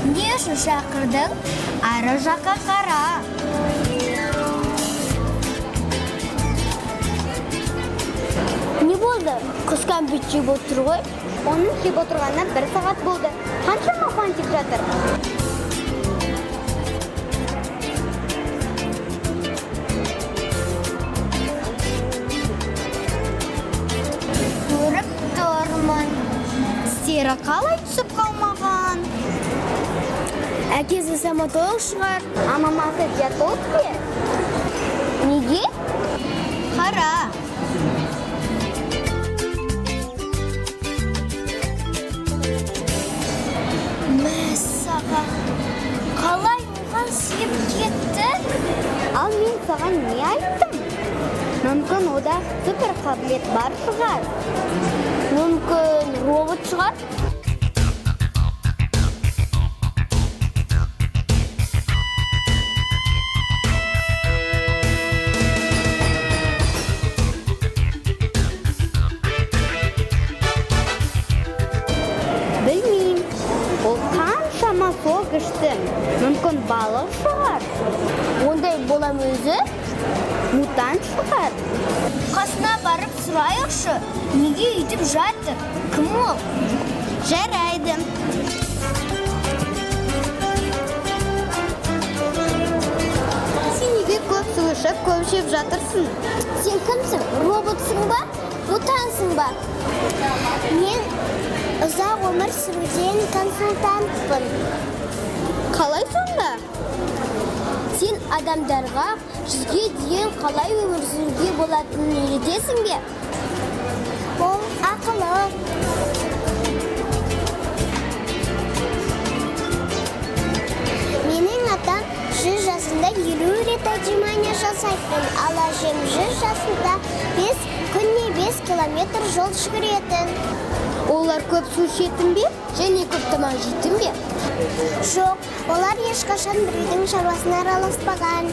Не үшін шақырдың? Ары жаққа қара. Не болды? Қыз кәмпит жеп отыр ғой. Оның жеп отырғанына 1 сағат болды. Қаншама фантик жатыр? Көріп тұрмын. Сері қалай түсіп қалмаған? Әкесі стоматолог шығар. А мамасы диетолог бе? Неге? Қара. Мәссаға. Қалай оған сиып кетті? Ал мен саған не айттым? Мүмкін ода супер қабілет бар шығар. Мүмкін робот шығар. Білмеймін. Ол қаншама суық ішті. Мүмкін балық шығар. Ондай болам өзі? Мутант шығар. Қасына барып сұрайықшы. Неге үйтіп жатыр? Кім ол? Жарайды. Сен неге көп су ішіп, көп жеп жатырсың? Сен кімсің? Роботсың ба? Мутансың ба? Мен ұзақ өмір сүруден консультантпын. Қалай сонда? Сен адамдарға 100-ге дейін қалай өмір сүруге болатынын үйретесің бе? Ол ақылы. Менің атам 100 жасында 50 рет отжимания жасайтын, ал әжем 100 жасында 5 күніне 5 километр жол жүгіретін. Олар көп су ішетін бе? Және көп тамақ жейтін бе? Жоқ, олар ешқашан біреудің шаруасына араласпаған.